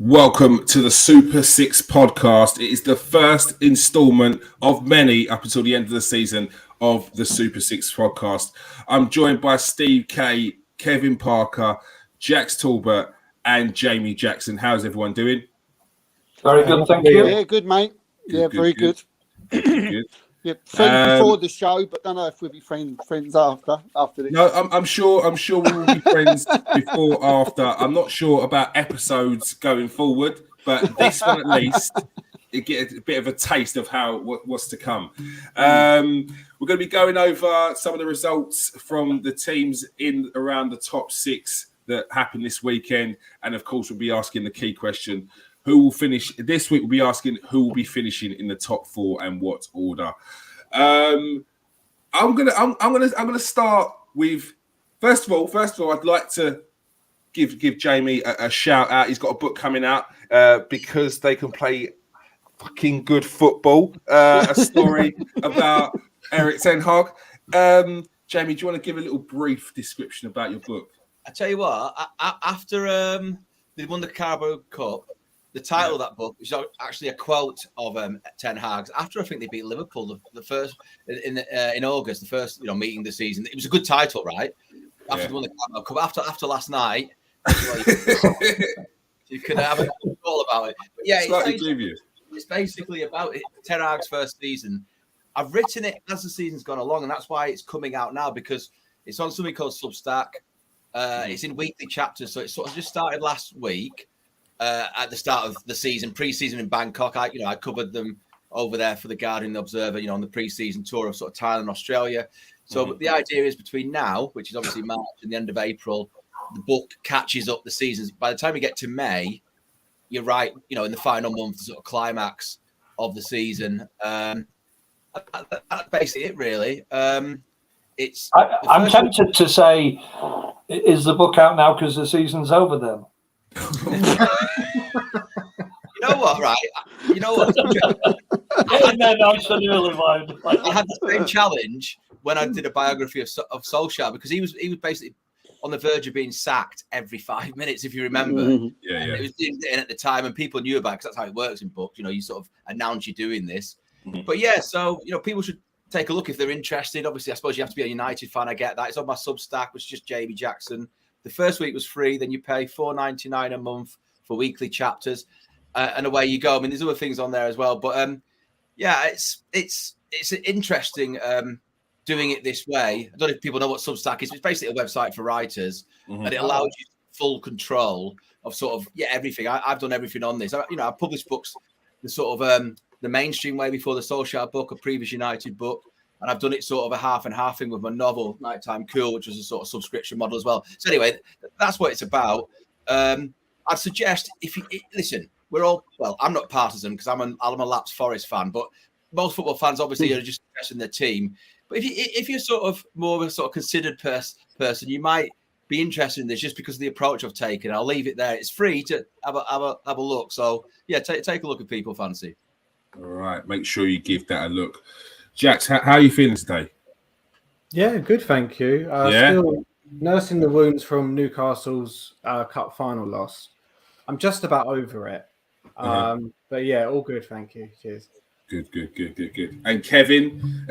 Welcome to the Super 6 podcast. It is the first installment of many up until the end of the season of the Super 6 podcast. I'm joined by Steve K, Kevin Parker, Jax Talbot, and Jamie Jackson. How's everyone doing? Very good, thank you. Yeah, good, mate. Very good. Good. Yeah, friends before the show, but don't know if we'll be friends after this. No, I'm sure we will be friends before, after. I'm not sure about episodes going forward, but this one at least, you get a bit of a taste of what's to come. We're going to be going over some of the results from the teams in around the top six that happened this weekend, and of course, we'll be asking the key question: who will finish this week? We'll be asking who will be finishing in the top four and what order. I'm gonna start with first of all, I'd like to give Jamie a shout out. He's got a book coming out because they can play fucking good football. A story about Erik Ten Hag. Jamie, do you want to give a little brief description about your book? I tell you what, after they won the Carabao Cup, the title of that book is actually a quote of Ten Hag's. After I think they beat Liverpool the first in August, the first meeting of the season. It was a good title, right? After they won the Carabao Cup, after last night, you could have a call about it. But yeah, it's basically about Ten Hag's first season. I've written it as the season's gone along, and that's why it's coming out now, because it's on something called Substack. It's in weekly chapters, so it sort of just started last week. At the start of the season, pre-season in Bangkok, I covered them over there for the Guardian Observer, on the pre-season tour of sort of Thailand, Australia. So the idea is between now, which is obviously March, and the end of April, the book catches up the seasons. By the time you get to May, you're right, in the final month, the sort of climax of the season. That's basically it, really. I'm tempted to say, is the book out now because the season's over then? You know what, right? You know what? I had the same challenge when I did a biography of Solskjaer, because he was basically on the verge of being sacked every 5 minutes, if you remember. Yeah. It was in at the time, and people knew about it, because that's how it works in books. You sort of announce you're doing this. But yeah, so people should take a look if they're interested. Obviously, I suppose you have to be a United fan. I get that. It's on my Substack, which is just Jamie Jackson. The first week was free, then you pay $4.99 a month for weekly chapters, and away you go. I mean, there's other things on there as well, but it's interesting doing it this way. I don't know if people know what Substack is. It's basically a website for writers, and it allows you full control of sort of everything. I've done everything on this. I've published books the sort of the mainstream way before the Solskjaer book, a previous United book. And I've done it sort of a half and half thing with my novel, Nighttime Cool, which was a sort of subscription model as well. So anyway, that's what it's about. I'd suggest listen, we're all, well, I'm not partisan because I'm a lapsed Forest fan, but most football fans obviously are just interested in their team. But if you're sort of more of a sort of considered person, you might be interested in this just because of the approach I've taken. I'll leave it there. It's free to have a look. So yeah, take a look if people fancy. All right, make sure you give that a look. Jax, how are you feeling today? Yeah, good, thank you. Still nursing the wounds from Newcastle's cup final loss. I'm just about over it. But yeah, all good, thank you. Cheers. Good. And Kevin,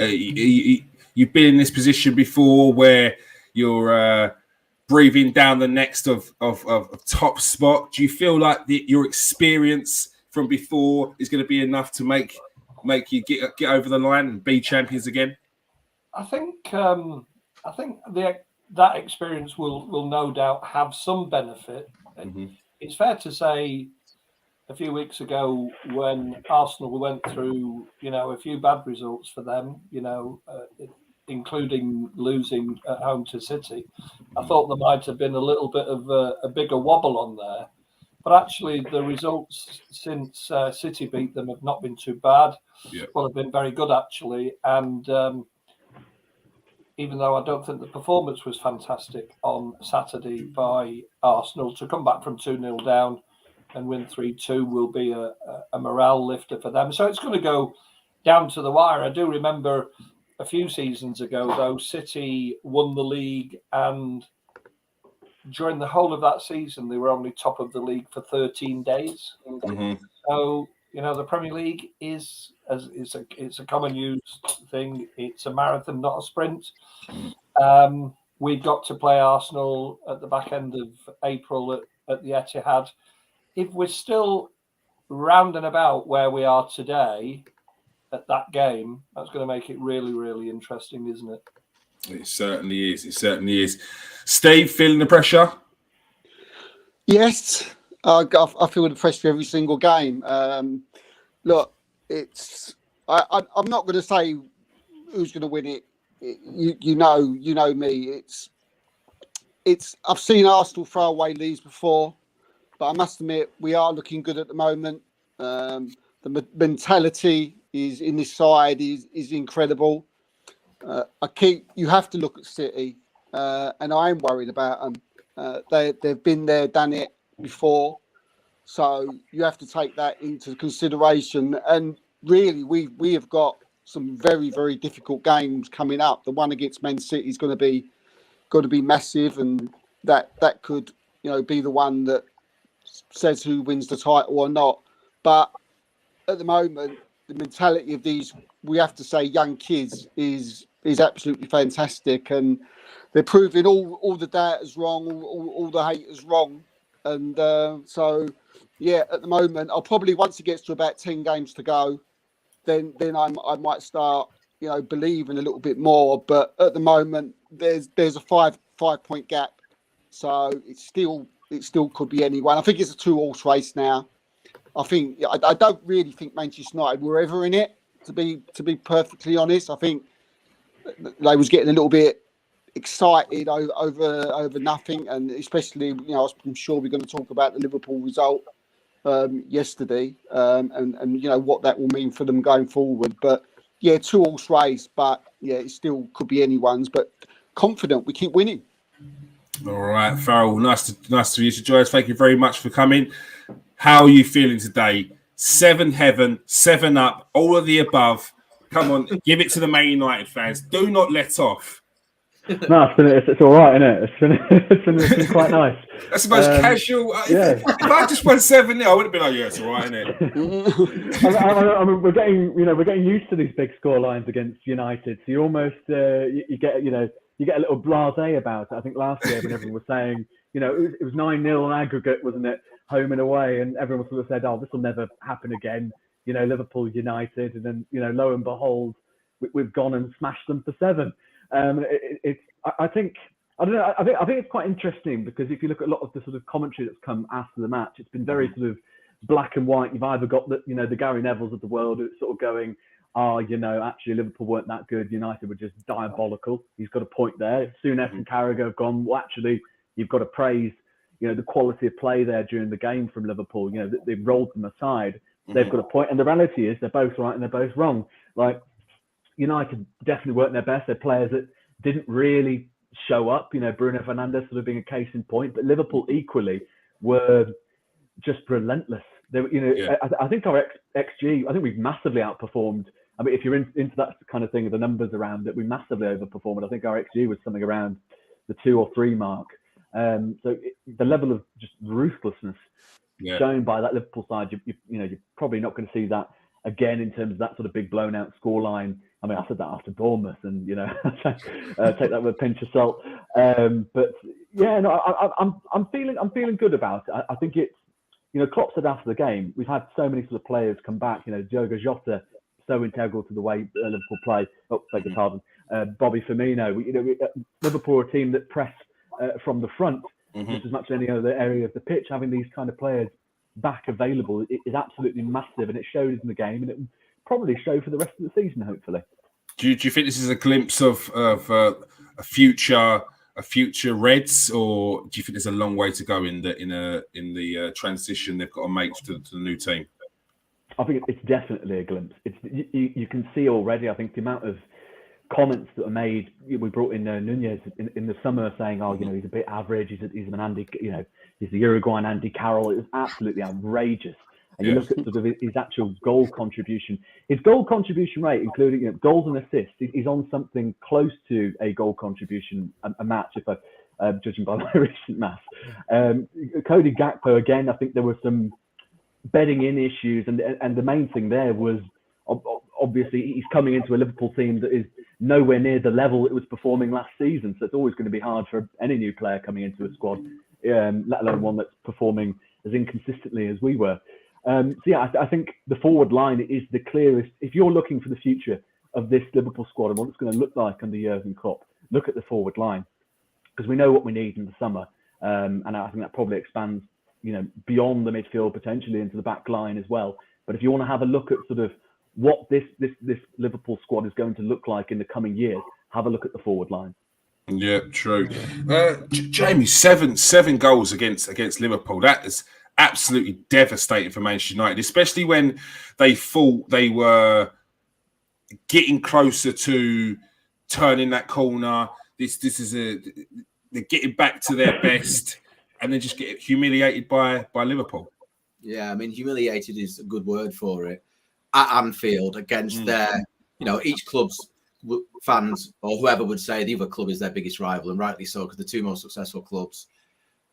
you've been in this position before where you're breathing down the next of top spot. Do you feel like your experience from before is going to be enough to make you get over the line and be champions again? I think that experience will no doubt have some benefit. It's fair to say a few weeks ago when Arsenal went through, a few bad results for them, including losing at home to City, I thought there might have been a little bit of a bigger wobble on there. But actually, the results since City beat them have not been too bad. Yeah. Well, have been very good, actually. And even though I don't think the performance was fantastic on Saturday by Arsenal, to come back from 2-0 down and win 3-2 will be a morale lifter for them. So it's going to go down to the wire. I do remember a few seasons ago, though, City won the league and during the whole of that season, they were only top of the league for 13 days. So, the Premier League it's a common used thing. It's a marathon, not a sprint. We've got to play Arsenal at the back end of April at the Etihad. If we're still round and about where we are today at that game, that's going to make it really, really interesting, isn't it? It certainly is. It certainly is. Steve, feeling the pressure? Yes, I feel the pressure every single game. Look, I'm not going to say who's going to win it. You know me. I've seen Arsenal throw away leads before, but I must admit we are looking good at the moment. The mentality is in this side is incredible. You have to look at City, and I am worried about them. They've been there, done it before, so you have to take that into consideration. And really, we have got some very, very difficult games coming up. The one against Man City is going to be massive, and that could be the one that says who wins the title or not. But at the moment, the mentality of these, we have to say, young kids is absolutely fantastic, and they're proving all the doubters wrong, all the haters wrong. And so, yeah, at the moment, I'll probably, once it gets to about 10 games to go, then I might start, believing a little bit more. But at the moment, there's a five point gap, so it still could be anyone. I think it's a 2-horse race now. I don't really think Manchester United were ever in it, to be perfectly honest. I think they was getting a little bit excited over nothing, and especially, I'm sure we're going to talk about the Liverpool result yesterday, and what that will mean for them going forward. But yeah, 2-horse race, but yeah, it still could be anyone's. But confident, we keep winning. All right, Farrell, nice to meet you, Joyce. Thank you very much for coming. How are you feeling today? 7 heaven, 7 up, all of the above. Come on, give it to the Man United fans. Do not let off. No, it's all right, isn't it? It's been quite nice. That's the most casual. Yeah. If I just went 7-0, I would have been like, yeah, it's all right, isn't it? I mean, we're getting used to these big score lines against United. So you almost you get a little blasé about it. I think last year when everyone was saying, it was 9-0 on aggregate, wasn't it, home and away, and everyone sort of said, oh, this will never happen again. Liverpool United, and then lo and behold, we've gone and smashed them for 7. I think it's quite interesting, because if you look at a lot of the sort of commentary that's come after the match, it's been very sort of black and white. You've either got the Gary Nevilles of the world who's sort of going, actually Liverpool weren't that good, United were just diabolical. He's got a point there. Souness and Carragher have gone, well, actually, you've got to praise the quality of play there during the game from Liverpool. They've rolled them aside. They've got a point, and the reality is they're both right and they're both wrong. Like, United definitely weren't their best. They're players that didn't really show up. Bruno Fernandes sort of being a case in point, but Liverpool equally were just relentless. They were, I think our XG, I think we've massively outperformed. I mean, if you're into that kind of thing, the numbers around it, we massively overperformed. I think our XG was something around the 2 or 3 mark. So the level of just ruthlessness shown by that Liverpool side, you're probably not going to see that again in terms of that sort of big blown out scoreline. I mean, I said that after Bournemouth, and take that with a pinch of salt. But yeah, no, I'm feeling good about it. I think it's, Klopp said after the game, we've had so many sort of players come back. Diogo Jota, so integral to the way Liverpool play. Oh, beg your pardon. Bobby Firmino. Liverpool are a team that press from the front just as much as any other area of the pitch. Having these kind of players back available is absolutely massive, and it showed in the game, and it will probably show for the rest of the season, hopefully. Do you think this is a glimpse of a future Reds, or do you think there's a long way to go in the transition they've got to make to the new team? I think it's definitely a glimpse. You can see already. I think the amount of comments that are made. We brought in Nunez in the summer saying, he's a bit average. He's an Andy, he's the Uruguayan Andy Carroll. It was absolutely outrageous. And you look at sort of his actual goal contribution. His goal contribution rate, including goals and assists, he's on something close to a goal contribution a match. If judging by my recent maths. Cody Gakpo, again, I think there were some bedding in issues, and the main thing there was obviously he's coming into a Liverpool team that is nowhere near the level it was performing last season. So it's always going to be hard for any new player coming into a squad, let alone one that's performing as inconsistently as we were. So yeah, I think the forward line is the clearest. If you're looking for the future of this Liverpool squad and what it's going to look like under Jurgen Klopp, look at the forward line, because we know what we need in the summer, and I think that probably expands, beyond the midfield potentially into the back line as well. But if you want to have a look at sort of what this Liverpool squad is going to look like in the coming years, have a look at the forward line. Yeah, true. Jamie, seven goals against Liverpool. That is absolutely devastating for Manchester United, especially when they thought they were getting closer to turning that corner. They're getting back to their best, and then just get humiliated by Liverpool. Yeah, I mean, humiliated is a good word for it. At Anfield against their, each club's fans or whoever would say the other club is their biggest rival, and rightly so, because the two most successful clubs,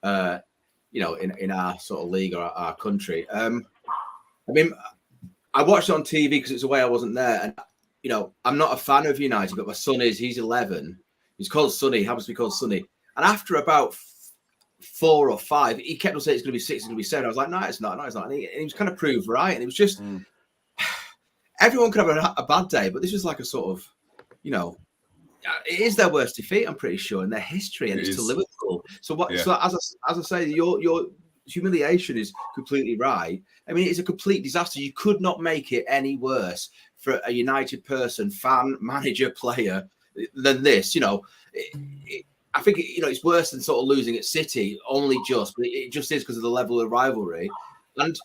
in our sort of league or our country. I mean, I watched it on TV because it's a way I wasn't there, and I'm not a fan of United, but my son is. He's 11. He's called Sonny. He happens to be called Sonny. And after about 4 or 5, he kept on saying it's going to be 6, it's going to be 7. I was like, no, it's not. And he was kind of proved right. And it was just, everyone could have a bad day, but this was like a sort of, it is their worst defeat, I'm pretty sure, in their history, and it's to Liverpool. So what? Yeah. So as I say, your humiliation is completely right. I mean, it's a complete disaster. You could not make it any worse for a United person, fan, manager, player than this. I think it's worse than sort of losing at City, only just, but it just is because of the level of rivalry. And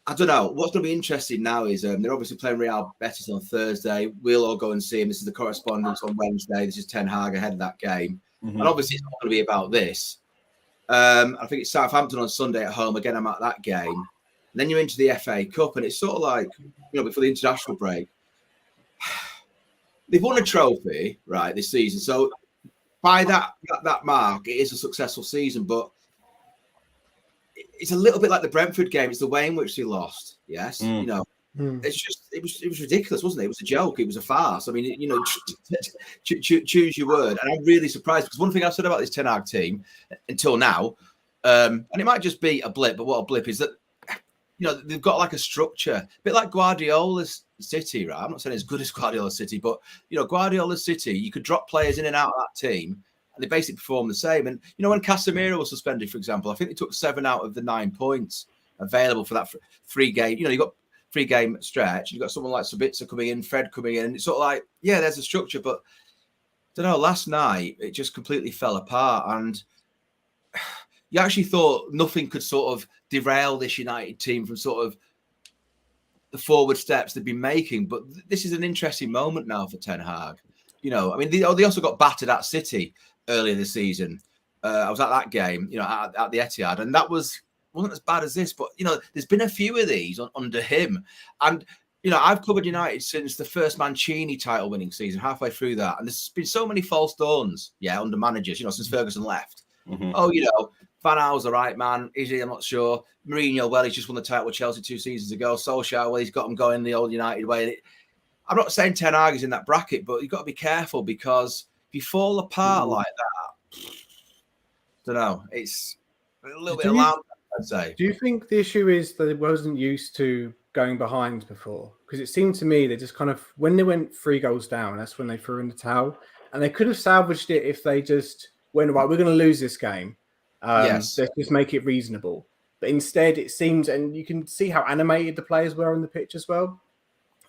I don't know, what's going to be interesting now is they're obviously playing Real Betis on Thursday. We'll all go and see him. This is the correspondence on Wednesday. This is Ten Hag ahead of that game. And obviously it's not going to be about this. I think it's Southampton on Sunday at home. Again, I'm at that game. And then you're into the FA Cup, and it's sort of like, before the international break, they've won a trophy, right, this season. So by that mark, it is a successful season, but it's a little bit like the Brentford game. It's the way in which they lost. Yes, it's just it was ridiculous, wasn't it? It was a joke. It was a farce. I mean, choose your word. And I'm really surprised, because one thing I've said about this Ten Hag team until now, and it might just be a blip, but what a blip is that they've got like a structure, a bit like Guardiola's City, right? I'm not saying as good as Guardiola's City, but Guardiola's City, you could drop players in and out of that team, and they basically perform the same. And when Casemiro was suspended, for example, I think they took 7 out of the 9 points available for that 3 game. You got 3 game stretch. You've got someone like Sabitzer coming in, Fred coming in, and it's sort of like, yeah, there's a structure. But I don't know. Last night it just completely fell apart, and you actually thought nothing could sort of derail this United team from sort of the forward steps they've been making. But this is an interesting moment now for Ten Hag. I mean, they also got battered at City earlier this season. I was at that game, at the Etihad, and that wasn't as bad as this. But there's been a few of these under him, and I've covered United since the first Mancini title-winning season, halfway through that, and there's been so many false dawns, under managers, since Ferguson left. Oh, Van Gaal's the right man. Is he? I'm not sure. Mourinho, well, he's just won the title with Chelsea 2 seasons ago. Solskjaer, well, he's got him going the old United way. I'm not saying Ten Hag is in that bracket, but you've got to be careful, because if you fall apart like that, I don't know. It's a little bit alarming, I'd say. Do you think the issue is that it wasn't used to going behind before? Because it seemed to me they just kind of, when they went 3 goals down, that's when they threw in the towel. And they could have salvaged it if they just went, right, we're going to lose this game. Let's just make it reasonable. But instead, it seems, and you can see how animated the players were on the pitch as well.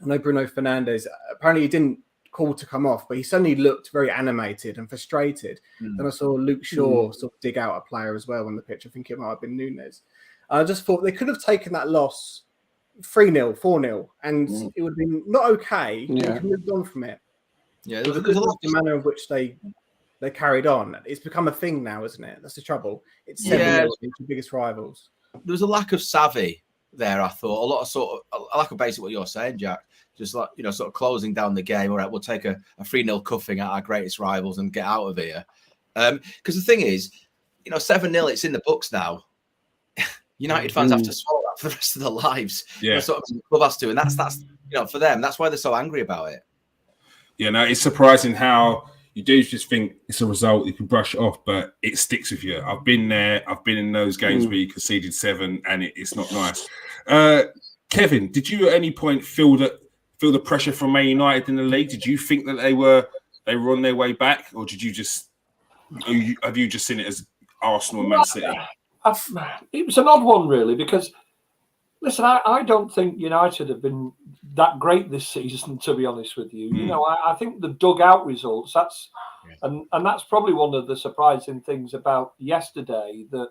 I know Bruno Fernandes, apparently he didn't call to come off, but he suddenly looked very animated and frustrated. Then I saw Luke Shaw sort of dig out a player as well on the pitch. I think it might have been Nunes. I just thought they could have taken that loss 3-0, 4-0, and it would have been not okay. Yeah. You moved on from it. Yeah, there's a lot of the manner in which they carried on. It's become a thing now, isn't it? That's the trouble. It's 7 the biggest rivals. There was a lack of savvy there, I thought. A lot of sort of a lack of basically what you're saying, Jack. Just like, sort of closing down the game. All right, we'll take a 3-0 cuffing at our greatest rivals and get out of here. Because the thing is, 7-0, it's in the books now. United fans have to swallow that for the rest of their lives. Yeah. That's what the club has to, and that's for them. That's why they're so angry about it. Yeah, no, it's surprising how you do just think it's a result, you can brush it off, but it sticks with you. I've been there. I've been in those games where you conceded 7 and it's not nice. Kevin, did you at any point feel the pressure from Man United in the league? Did you think that they were on their way back, or have you just seen it as Arsenal and Man City? It was an odd one, really, because listen, I don't think United have been that great this season, to be honest with you. I think the dugout results, and that's probably one of the surprising things about yesterday, that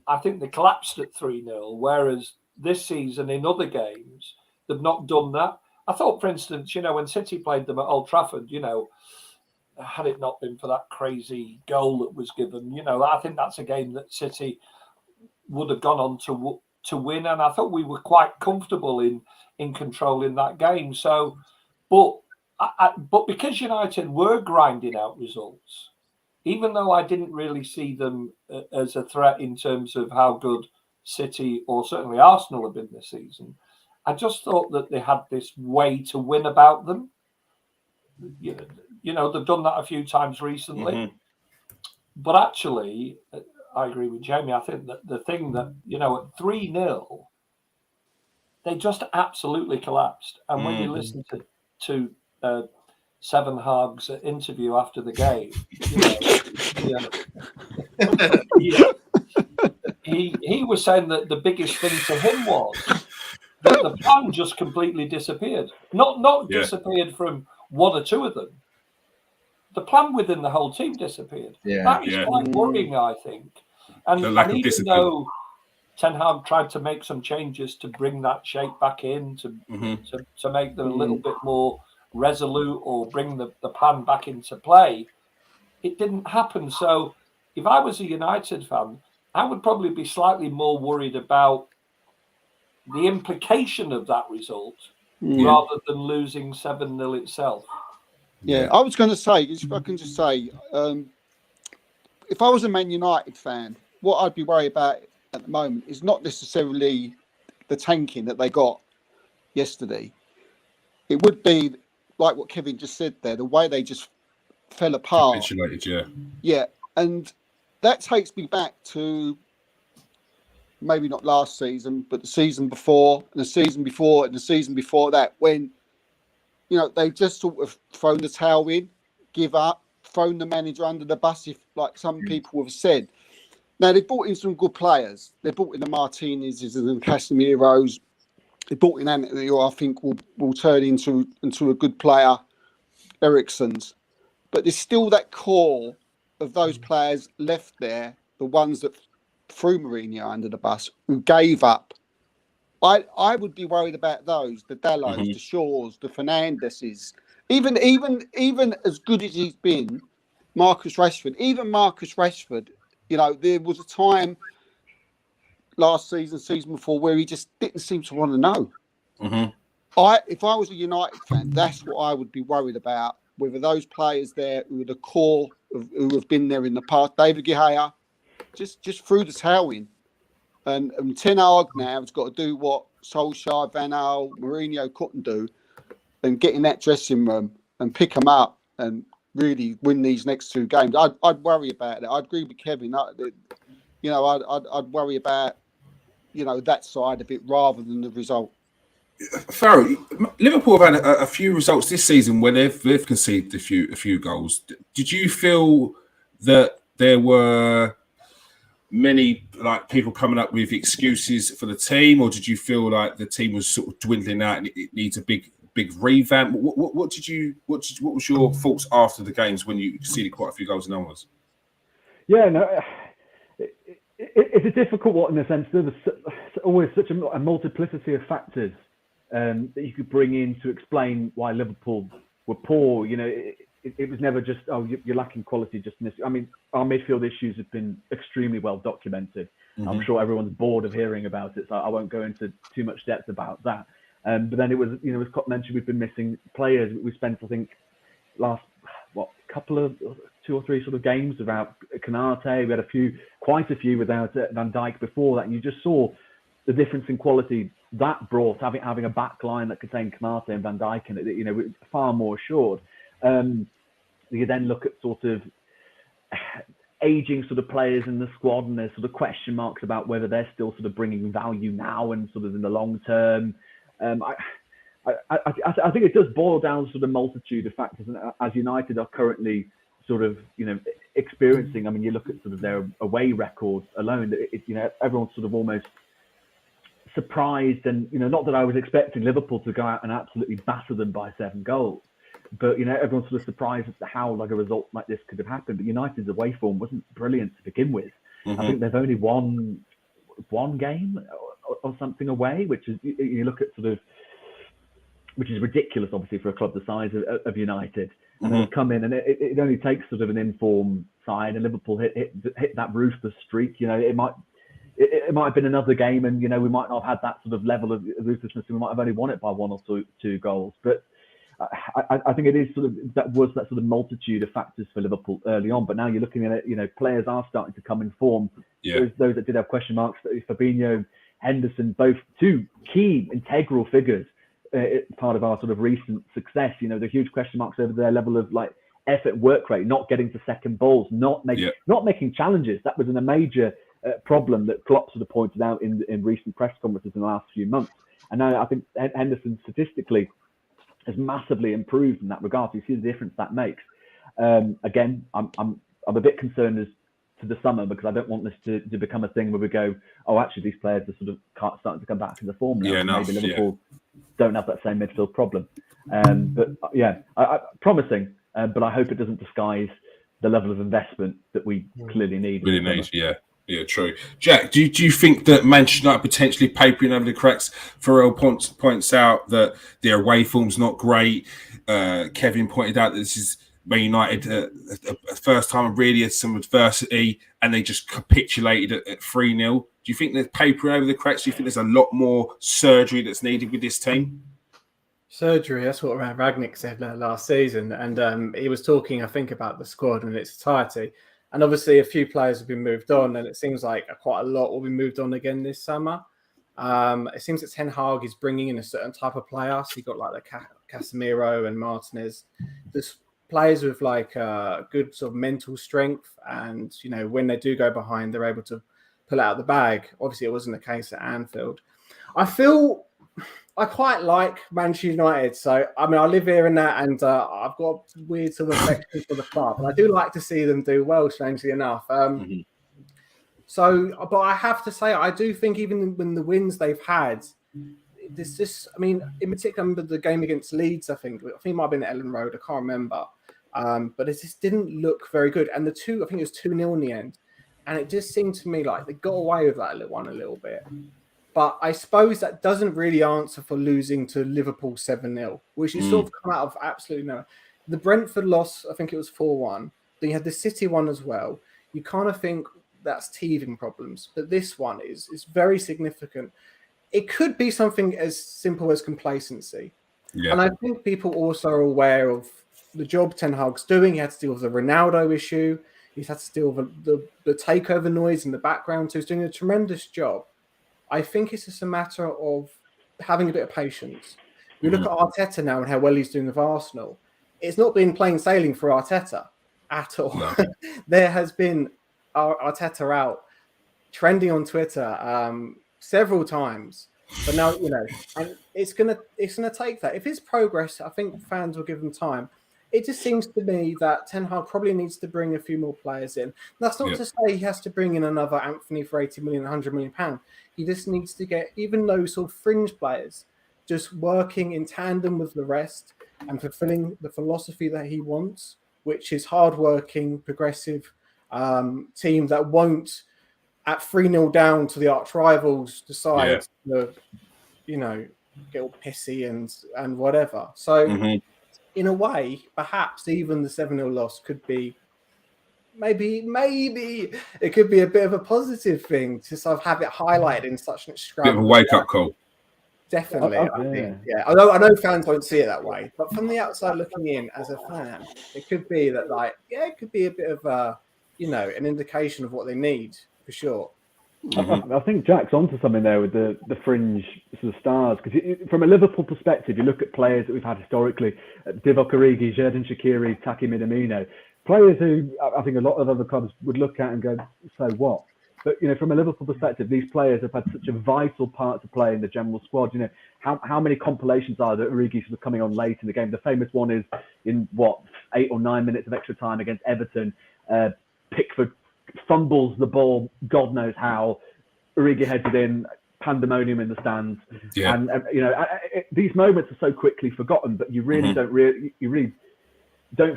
I think they collapsed at 3-0, whereas this season in other games they've not done that. I thought, for instance, when City played them at Old Trafford, had it not been for that crazy goal that was given, I think that's a game that City would have gone on to win, and I thought we were quite comfortable in controlling that game. So, but because United were grinding out results, even though I didn't really see them as a threat in terms of how good City or certainly Arsenal have been this season, I just thought that they had this way to win about them. They've done that a few times recently. But actually, I agree with Jamie. I think that the thing that, at 3-0, they just absolutely collapsed. And when you listen to Seven Hag's interview after the game, he was saying that the biggest thing to him was that the plan just completely disappeared. Not disappeared from one or two of them. The plan within the whole team disappeared. That is quite worrying, I think. And even though Ten Hag tried to make some changes to bring that shape back in, to make them a little bit more resolute or bring the plan back into play, it didn't happen. So if I was a United fan, I would probably be slightly more worried about the implication of that result rather than losing 7-0 itself. Yeah, I was going to say, if I can just say, if I was a Man United fan, what I'd be worried about at the moment is not necessarily the tanking that they got yesterday. It would be like what Kevin just said there, the way they just fell apart. Capitulated, yeah, and that takes me back to maybe not last season, but the season before, and the season before, and the season before that, when they just sort of thrown the towel in, give up, thrown the manager under the bus, if like some people have said. Now, they brought in some good players. They brought in the Martinez's and the Casemiro's. They brought in Anthony, who I think will turn into a good player, Eriksen's. But there's still that core of those players left there, the ones that threw Mourinho under the bus, who gave up. I would be worried about those, the Dallots, the Shaws, the Fernandez's. Even as good as he's been, Marcus Rashford, there was a time last season before, where he just didn't seem to want to know. If I was a United fan, that's what I would be worried about, whether those players there who are the core of who have been there in the past, David Gea, just threw the towel in. And Ten Hag now has got to do what Solskjaer, Van Gaal, Mourinho couldn't do, and get in that dressing room and pick them up and really win these next two games. I'd worry about it. I agree with Kevin. I'd worry about that side of it rather than the result. Farrell, Liverpool have had a few results this season where they've conceded a few goals. Did you feel that there were many people coming up with excuses for the team, or did you feel like the team was sort of dwindling out and it needs a big revamp? What was your thoughts after the games when you conceded quite a few goals in numbers? Yeah, no, it's a difficult one in the sense that there's always such a multiplicity of factors that you could bring in to explain why Liverpool were poor. It was never just, you're lacking quality just in this. I mean, our midfield issues have been extremely well documented. I'm sure everyone's bored of hearing about it, so I won't go into too much depth about that. But then it was, as Scott mentioned, we've been missing players. We spent, I think, last couple of 2 or 3 sort of games without Konate. We had quite a few without Van Dijk before that, and you just saw the difference in quality that brought, having a back line that contained Konate and Van Dijk in it, far more assured. You then look at sort of aging sort of players in the squad, and there's sort of question marks about whether they're still sort of bringing value now and sort of in the long term. I think it does boil down to the multitude of factors, and as United are currently sort of experiencing. I mean, you look at sort of their away record alone. Everyone's sort of almost surprised, and not that I was expecting Liverpool to go out and absolutely batter them by 7 goals, but everyone's sort of surprised as to how like a result like this could have happened. But United's away form wasn't brilliant to begin with. I think they've only won one game or something away, which is, you look at sort of, which is ridiculous, obviously, for a club the size of United. And they'll come in, and it only takes sort of an informed side, and Liverpool hit that ruthless streak. It might have been another game, and we might not have had that sort of level of ruthlessness, and we might have only won it by 1 or 2 goals. But I think it is sort of that sort of multitude of factors for Liverpool early on. But now you're looking at it, players are starting to come in form. Yeah. Those that did have question marks, Fabinho, Henderson, both 2 key integral figures. Part of our sort of recent success, the huge question marks over their level of like effort, work rate, not getting to second balls, not making challenges. That was a major problem that Klopp sort of pointed out in recent press conferences in the last few months. And now I think Henderson statistically has massively improved in that regard. So you see the difference that makes. Again, I'm a bit concerned as to the summer, because I don't want this to become a thing where we go, oh, actually these players are sort of starting to come back into form now. Maybe Liverpool don't have that same midfield problem. But yeah, promising. But I hope it doesn't disguise the level of investment that we clearly need. Really needs, yeah, true. Jack, do you think that Manchester United potentially papering over the cracks? Pharrell points out that their away form's not great. Kevin pointed out that this is Man United a first time really had some adversity, and they just capitulated at 3-0. Do you think they're papering over the cracks? Do you think there's a lot more surgery that's needed with this team? Surgery, that's what Ragnick said last season. And he was talking, I think, about the squad and its entirety. And obviously a few players have been moved on, and it seems like quite a lot will be moved on again this summer. It seems that Ten Hag is bringing in a certain type of player. So you've got like the Casemiro and Martinez. There's players with like good sort of mental strength, and when they do go behind, they're able to pull it out of the bag. Obviously, it wasn't the case at Anfield. I quite like Manchester United. So I mean, I live here and that, and I've got weird sort of affection for the club, and I do like to see them do well. Strangely enough, So, but I have to say, I do think even when the wins they've had. There's just, I mean, in particular, the game against Leeds, I think it might have been at Ellen Road, I can't remember. But it just didn't look very good. And I think it was 2-0 in the end. And it just seemed to me like they got away with that one a little bit. But I suppose that doesn't really answer for losing to Liverpool 7-0, which is sort of come out of absolutely nowhere. The Brentford loss, I think it was 4-1. Then you had the City one as well. You kind of think that's teething problems. But this one is very significant. It could be something as simple as complacency. Yeah. And I think people also are aware of the job Ten Hag's doing. He had to deal with the Ronaldo issue. He's had to deal with the takeover noise in the background. So he's doing a tremendous job. I think it's just a matter of having a bit of patience. We look at Arteta now and how well he's doing with Arsenal. It's not been plain sailing for Arteta at all. No. There has been Arteta out trending on Twitter several times, but now and it's gonna take that. If it's progress, I think fans will give them time. It just seems to me that Ten Hag probably needs to bring a few more players in. That's not to say he has to bring in another Anthony for 80 million, 100 million pounds. He just needs to get even those sort of fringe players just working in tandem with the rest and fulfilling the philosophy that he wants, which is hardworking, progressive team that won't, at 3-0 down to the arch rivals, decide to, get all pissy and whatever. So, in a way, perhaps even the 7-0 loss could be maybe it could be a bit of a positive thing to sort of have it highlighted in such an extravagant bit of a wake-up call. Definitely, I think. Yeah, I know fans won't see it that way, but from the outside looking in, as a fan, it could be that, like, it could be a bit of a, an indication of what they need for sure. I think Jack's onto something there with the fringe sort of stars, because from a Liverpool perspective, you look at players that we've had historically, Divock Origi, Xherdan Shaqiri, Taki Minamino, players who I think a lot of other clubs would look at and go, so what? But from a Liverpool perspective, these players have had such a vital part to play in the general squad. How many compilations are there? Origi sort of coming on late in the game. The famous one is in 8 or 9 minutes of extra time against Everton. Pickford fumbles the ball, God knows how. Origi heads it in, pandemonium in the stands. Yeah. And these moments are so quickly forgotten, but you really don't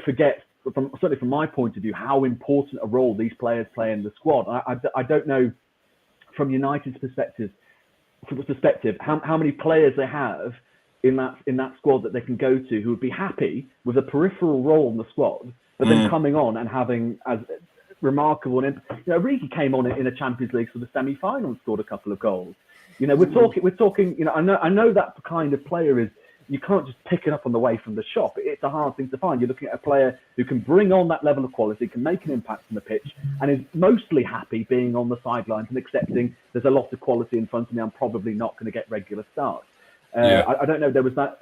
forget. Certainly from my point of view, how important a role these players play in the squad. I don't know from United's perspective, how many players they have in that squad that they can go to who would be happy with a peripheral role in the squad, but then coming on and having as remarkable. Origi came on in a Champions League sort of semi-final and scored a couple of goals. We're talking. I know that kind of player is. You can't just pick it up on the way from the shop. It's a hard thing to find. You're looking at a player who can bring on that level of quality, can make an impact on the pitch, and is mostly happy being on the sidelines and accepting there's a lot of quality in front of me. I'm probably not going to get regular starts. I don't know. There was that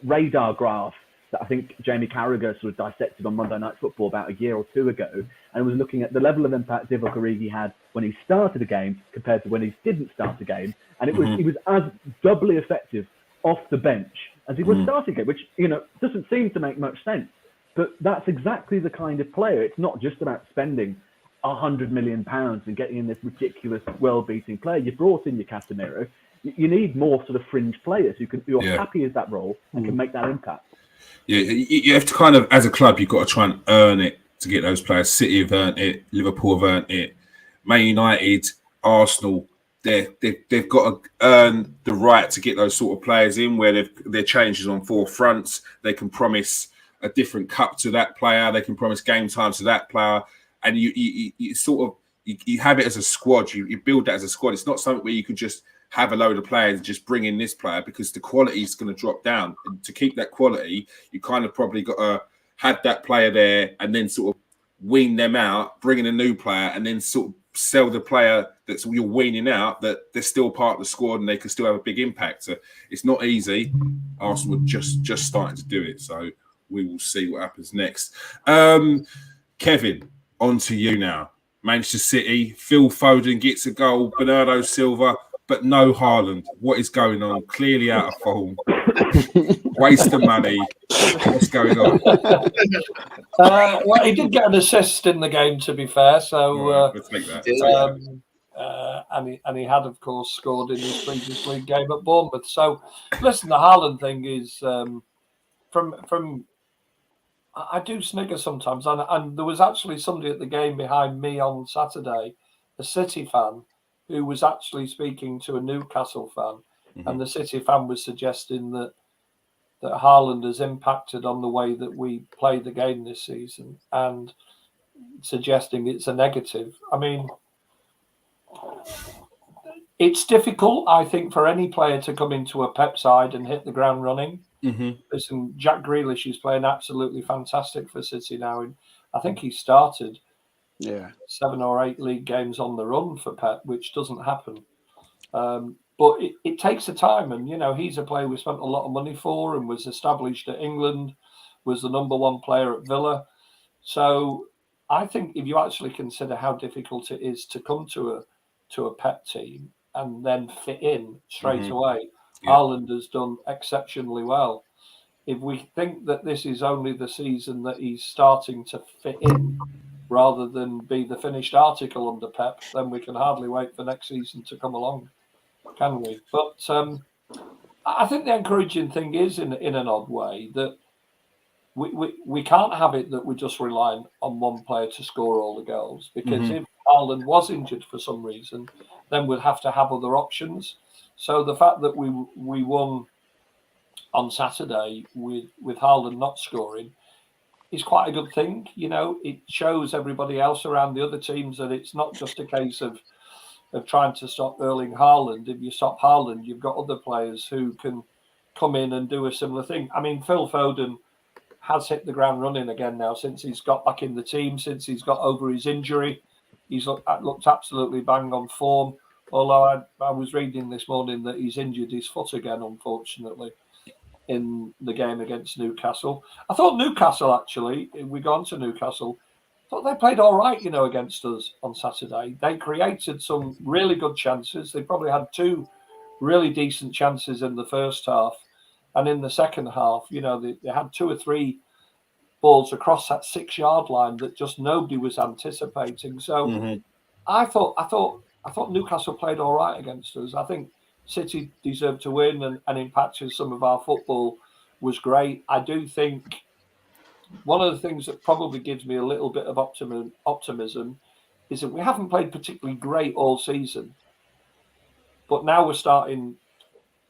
radar graph that I think Jamie Carragher sort of dissected on Monday Night Football about a year or two ago, and was looking at the level of impact Divock Origi had when he started a game compared to when he didn't start a game, and he was as doubly effective off the bench as he was starting it, which doesn't seem to make much sense, but that's exactly the kind of player. It's not just about spending £100 million and getting in this ridiculous world-beating player. You brought in your Casemiro. You need more sort of fringe players who are happy as that role and can make that impact. Yeah, you have to kind of, as a club, you've got to try and earn it to get those players. City have earned it, Liverpool have earned it, Man United, Arsenal. They've got to earn the right to get those sort of players in where their changes on four fronts. They can promise a different cup to that player. They can promise game time to that player. And you sort of you have it as a squad. You build that as a squad. It's not something where you can just have a load of players and just bring in this player, because the quality is going to drop down. And to keep that quality, you kind of probably got to have that player there and then sort of wean them out, bring in a new player, and then sort of sell the player that's you're weaning out that they're still part of the squad and they can still have a big impact. So it's not easy. Arsenal are just starting to do it. So we will see what happens next. Kevin, on to you now. Manchester City, Phil Foden gets a goal, Bernardo Silva, but no Haaland. What is going on? Clearly out of form. Waste of money. What's going on? Well, he did get an assist in the game, to be fair. So, let's make that. And he had, of course, scored in his previous league game at Bournemouth. So, listen, the Haaland thing is from. I do snigger sometimes, and there was actually somebody at the game behind me on Saturday, a City fan, who was actually speaking to a Newcastle fan, and the City fan was suggesting that Haaland has impacted on the way that we play the game this season, and suggesting it's a negative. I mean, it's difficult, I think, for any player to come into a Pep side and hit the ground running. Listen, Jack Grealish is playing absolutely fantastic for City now. And I think he started 7 or 8 league games on the run for Pep, which doesn't happen. But it takes a time. And, he's a player we spent a lot of money for and was established at England, was the number 1 player at Villa. So I think if you actually consider how difficult it is to come to a Pep team and then fit in straight away, Haaland has done exceptionally well. If we think that this is only the season that he's starting to fit in rather than be the finished article under Pep, then we can hardly wait for next season to come along, can we? But I think the encouraging thing is, in an odd way, that we can't have it that we're just relying on one player to score all the goals, because if Haaland was injured for some reason, then we'd have to have other options. So the fact that we won on Saturday with Haaland not scoring is quite a good thing. It shows everybody else around the other teams that it's not just a case of of trying to stop Erling Haaland. If you stop Haaland, you've got other players who can come in and do a similar thing. I mean, Phil Foden has hit the ground running again now since he's got back in the team, since he's got over his injury. He's looked absolutely bang on form. Although I was reading this morning that he's injured his foot again, unfortunately, in the game against Newcastle. I thought Newcastle, actually, if we go on to Newcastle, I thought they played all right, against us on Saturday. They created some really good chances. They probably had 2 really decent chances in the first half. And in the second half, they had 2 or 3 balls across that 6-yard line that just nobody was anticipating. So I thought Newcastle played all right against us. I think City deserved to win, and in patches some of our football was great. I do think one of the things that probably gives me a little bit of optimism is that we haven't played particularly great all season, but now we're starting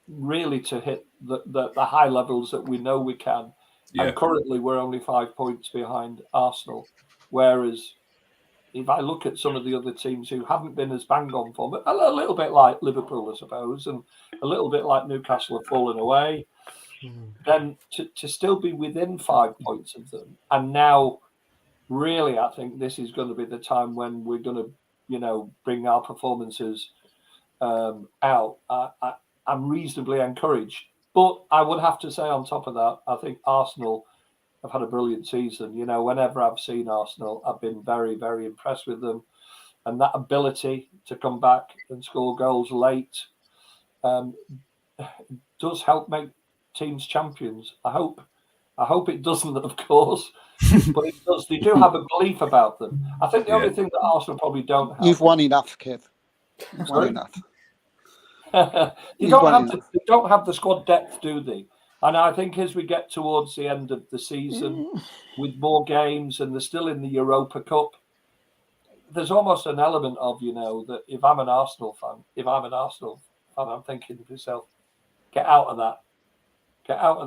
really to hit the high levels that we know we can. Yeah. And currently we're only 5 points behind Arsenal, whereas if I look at some of the other teams who haven't been as bang on form, a little bit like Liverpool, I suppose, and a little bit like Newcastle have fallen away, then to still be within 5 points of them. And now, really, I think this is going to be the time when we're going to, bring our performances out. I'm reasonably encouraged. But I would have to say on top of that, I think Arsenal have had a brilliant season. Whenever I've seen Arsenal, I've been very, very impressed with them. And that ability to come back and score goals late does help make teams champions. I hope it doesn't, of course, but it does. They do have a belief about them. I think the only thing that Arsenal probably don't have. You've won enough, Kev. You've won enough. They don't have the squad depth, do they? And I think as we get towards the end of the season, with more games, and they're still in the Europa Cup, there's almost an element of, that if I'm an Arsenal fan, I'm thinking to myself, get out of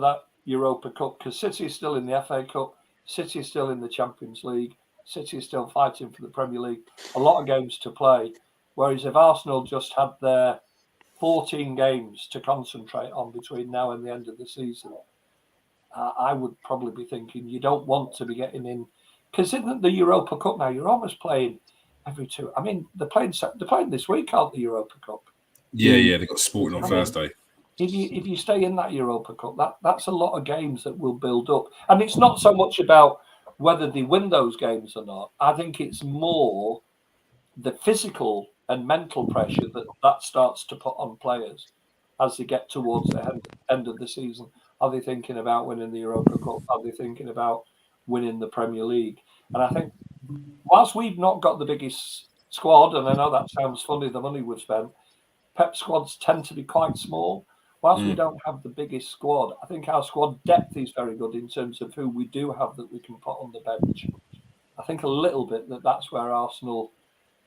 that Europa Cup, because City is still in the FA Cup, City is still in the Champions League, City is still fighting for the Premier League, a lot of games to play. Whereas if Arsenal just had their 14 games to concentrate on between now and the end of the season, I would probably be thinking you don't want to be getting in, because in the Europa Cup now, you're almost playing every 2. I mean, they're playing this week, aren't the Europa Cup? Yeah, they got Sporting on Thursday. If you stay in that Europa Cup, that's a lot of games that will build up. And it's not so much about whether they win those games or not. I think it's more the physical and mental pressure that starts to put on players as they get towards the end of the season. Are they thinking about winning the Europa Cup? Are they thinking about winning the Premier League? And I think whilst we've not got the biggest squad, and I know that sounds funny, the money we've spent, Pep squads tend to be quite small. Whilst we don't have the biggest squad, I think our squad depth is very good in terms of who we do have that we can put on the bench. I think a little bit that's where Arsenal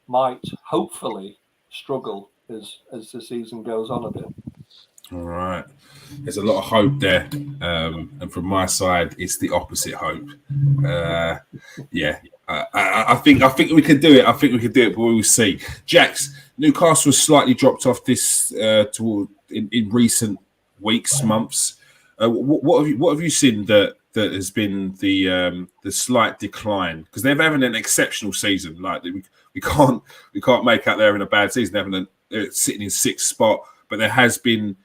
might hopefully struggle as the season goes on a bit. All right. There's a lot of hope there. And from my side, it's the opposite hope. I think we can do it. I think we can do it, but we will see. Jax, Newcastle was slightly dropped off this in recent weeks, months. What have you seen that has been the slight decline? Because they're having an exceptional season. Like we can't make out they're having a bad season. They're sitting in 6th spot, but there has been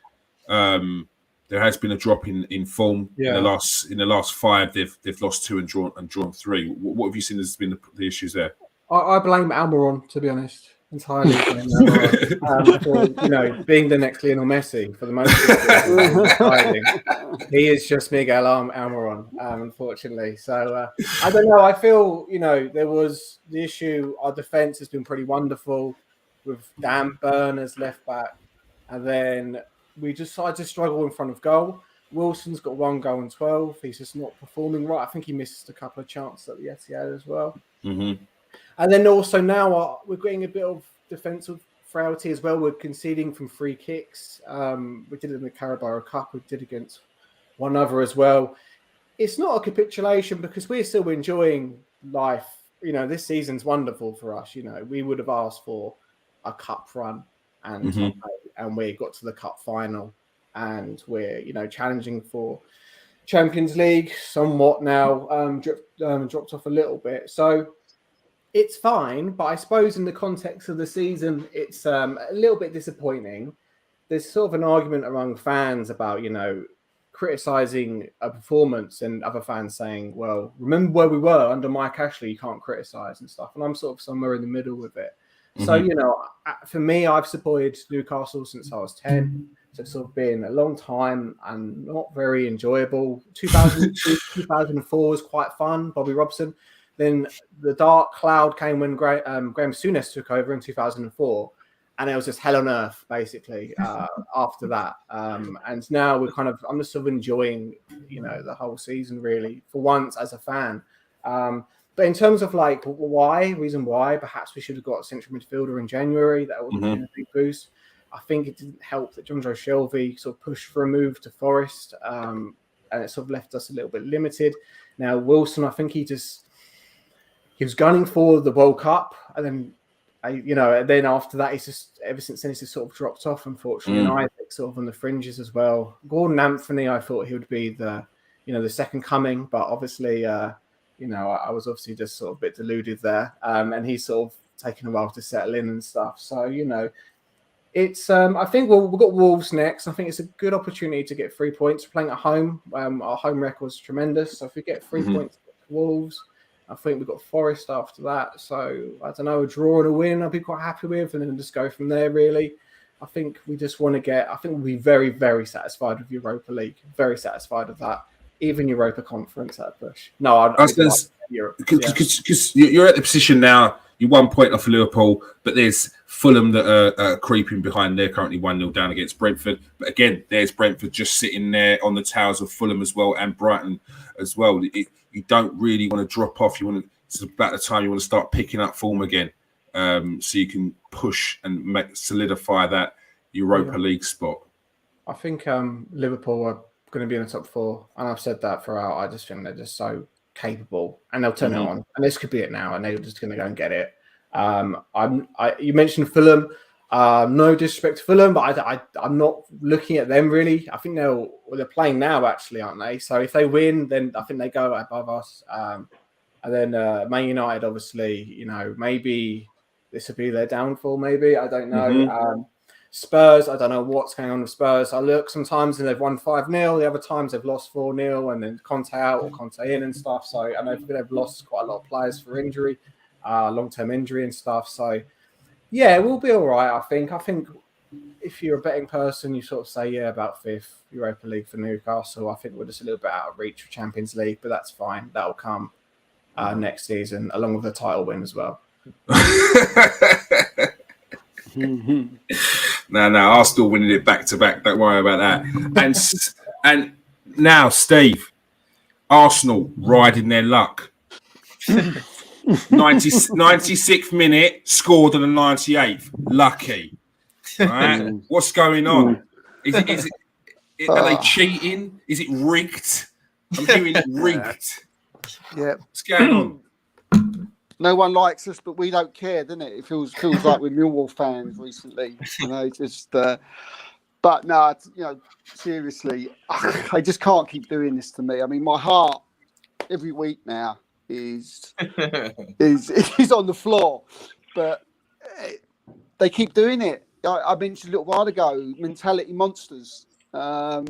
a drop in form. Yeah. In the last 5, they've lost 2 and drawn 3. What have you seen has been the issues there? I blame Almiron, to be honest, entirely. For, being the next Lionel Messi for the most part. He is just Miguel Almiron, unfortunately. So I don't know. I feel there was the issue. Our defense has been pretty wonderful with Dan Burn as left back, and then we decided to struggle in front of goal. Wilson's got 1 goal and 12. He's just not performing right. I think he missed a couple of chances at the Etihad as well. Mm-hmm. And then also now we're getting a bit of defensive frailty as well. We're conceding from free kicks. We did it in the Carabao Cup. We did against one other as well. It's not a capitulation because we're still enjoying life. This season's wonderful for us. We would have asked for, a cup run and we got to the cup final, and we're challenging for Champions League somewhat now. Dropped off a little bit, so it's fine. But I suppose in the context of the season, it's a little bit disappointing. There's sort of an argument among fans about criticizing a performance, and other fans saying, well, remember where we were under Mike Ashley, you can't criticize and stuff. And I'm sort of somewhere in the middle with it. So, for me, I've supported Newcastle since I was 10. So it's sort of been a long time and not very enjoyable. 2004 was quite fun, Bobby Robson. Then the dark cloud came when Graham Souness took over in 2004. And it was just hell on earth, basically, after that. And now I'm just sort of enjoying, the whole season, really, for once as a fan. But in terms of reason why, perhaps we should have got a central midfielder in January. That would have been a big boost. I think it didn't help that John Joe Shelby sort of pushed for a move to Forest, and it sort of left us a little bit limited. Now, Wilson, I think he was gunning for the World Cup, and then and then after that, ever since then, he's just sort of dropped off, unfortunately. And Isaac sort of on the fringes as well. Gordon Anthony, I thought he would be the second coming, but obviously, I was obviously just sort of a bit deluded there. And he's sort of taken a while to settle in and stuff. So, it's, I think we've got Wolves next. I think it's a good opportunity to get 3 points. We're playing at home. Our home record's tremendous. So if we get 3 points against Wolves, I think we've got Forest after that. So, I don't know, a draw and a win I'll be quite happy with, and then just go from there, really. I think we just want to I think we'll be very, very satisfied with Europa League. Very satisfied with that. Even Europa Conference at a push. No, because you're at the position now, you're 1 point off Liverpool, but there's Fulham that are creeping behind. They're currently 1-0 down against Brentford. But again, there's Brentford just sitting there on the towers of Fulham as well, and Brighton as well. You don't really want to drop off. It's about the time you want to start picking up form again, so you can push and solidify that Europa League spot. I think Liverpool are going to be in the top 4, and I've said that throughout. I just think they're just so capable, and they'll turn it on, and this could be it now, and they're just going to go and get it. You mentioned Fulham. No disrespect to Fulham, but I'm not looking at them really. I think they're playing now, actually, aren't they? So if they win, then I think they go above us. And then Man United, obviously, maybe this will be their downfall. Maybe, I don't know. Spurs, I don't know what's going on with Spurs. I look sometimes and they've won 5-0. The other times they've lost 4-0, and then Conte out or Conte in and stuff. So I know they've lost quite a lot of players for injury, long-term injury and stuff. So yeah, we'll be all right, I think. I think if you're a betting person, you sort of say, about 5th Europa League for Newcastle. I think we're just a little bit out of reach for Champions League, but that's fine. That'll come next season, along with a title win as well. No, Arsenal winning it back-to-back. Don't worry about that. And now, Steve, Arsenal riding their luck. 96th minute, scored on the 98th. Lucky. Right? What's going on? Is it? Are they cheating? Is it rigged? I'm hearing it rigged. Yeah. What's going on? No one likes us, but we don't care, doesn't it? It feels like we're Millwall fans recently. But no, seriously, I just can't keep doing this to me. I mean, my heart every week now is on the floor, but they keep doing it. I mentioned a little while ago, mentality monsters. No,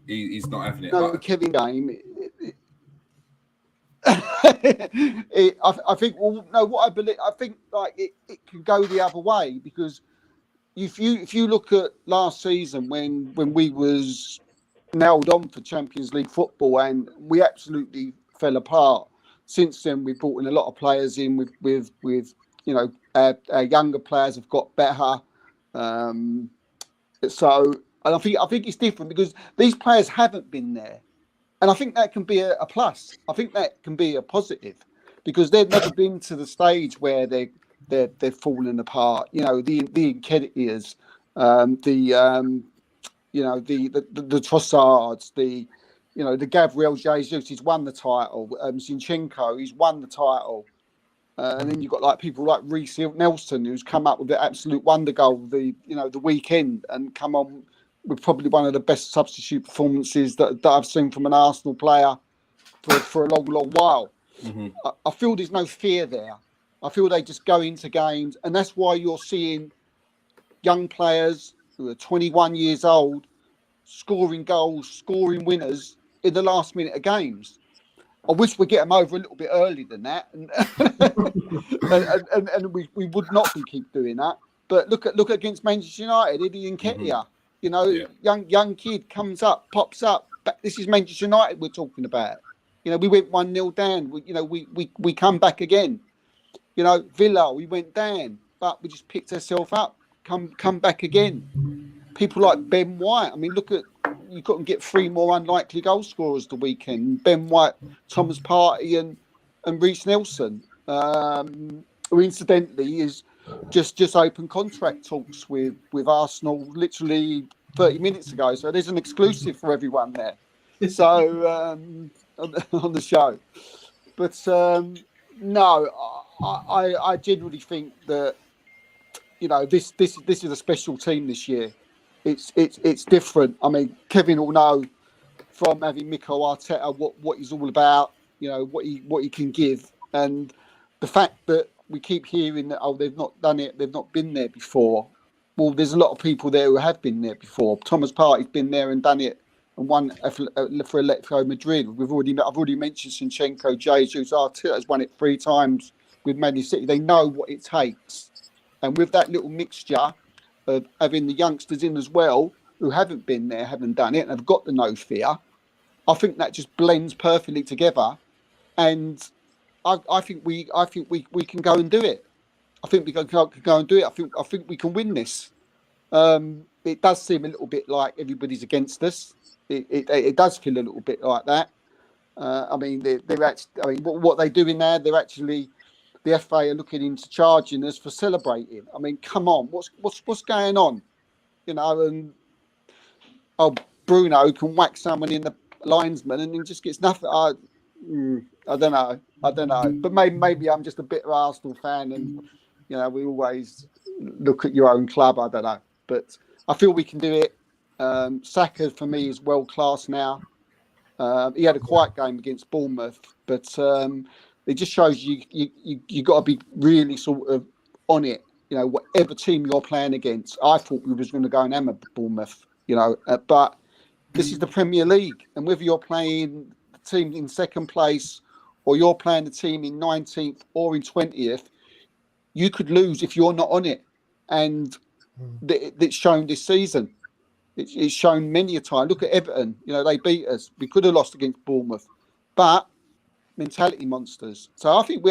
he's not having it. No, Kevin game. I think. Well, no, what I believe. I think it can go the other way, because if you look at last season when we was nailed on for Champions League football and we absolutely fell apart. Since then, we've brought in a lot of players in with our younger players have got better. And I think it's different because these players haven't been there. And I think that can be a plus. I think that can be a positive, because they've never been to the stage where they're falling apart. The Nketiahs, You know, the Trossards, the Gabriel Jesus, he's won the title. Zinchenko, he's won the title. And then you've got like people like Reece Nelson, who's come up with the absolute wonder goal the weekend and come on with probably one of the best substitute performances that I've seen from an Arsenal player for a long while. Mm-hmm. I feel there's no fear there. I feel they just go into games, and that's why you're seeing young players who are 21 years old scoring goals, scoring winners in the last minute of games. I wish we'd get them over a little bit earlier than that, and we would not keep doing that. But look against Manchester United, Eddie Nketiah. Young kid comes up, pops up. But this is Manchester United we're talking about. We went 1-0 down. We come back again. Villa, we went down, but we just picked ourselves up. Come back again. People like Ben White. I mean, you couldn't get 3 more unlikely goal scorers the weekend. Ben White, Thomas Partey, and Reece Nelson, who incidentally is just open contract talks with Arsenal literally 30 minutes ago. So there's an exclusive for everyone there. So on the show, but no, I genuinely think that this is a special team this year. It's different. I mean, Kevin will know from having Mikel Arteta what he's all about. What he can give, and the fact that we keep hearing that they've not done it, they've not been there before. Well, there's a lot of people there who have been there before. Thomas Partey's been there and done it and won for Atletico Madrid. I've already mentioned Zinchenko, Jesus, Arteta's won it 3 times with Man City. They know what it takes, and with that little mixture of having the youngsters in as well who haven't been there, haven't done it, and have got the no fear, I think that just blends perfectly together. And I think we can go and do it. I think we can go and do it. I think we can win this. It does seem a little bit like everybody's against us. It does feel a little bit like that. I mean, they're actually. I mean, what they're doing now, they're actually. The FA are looking into charging us for celebrating. I mean, come on, what's going on? And Bruno can whack someone in the linesman and he just gets nothing. I don't know. But maybe I'm just a bitter Arsenal fan, and we always look at your own club. I don't know, but I feel we can do it. Saka for me is world class now. He had a quiet game against Bournemouth, but. It just shows you got to be really sort of on it. Whatever team you're playing against. I thought we was going to go and hammer Bournemouth. But this is the Premier League, and whether you're playing the team in second place or you're playing the team in 19th or in 20th, you could lose if you're not on it. And it's shown this season. It's shown many a time. Look at Everton. They beat us. We could have lost against Bournemouth, but. Mentality monsters. So I think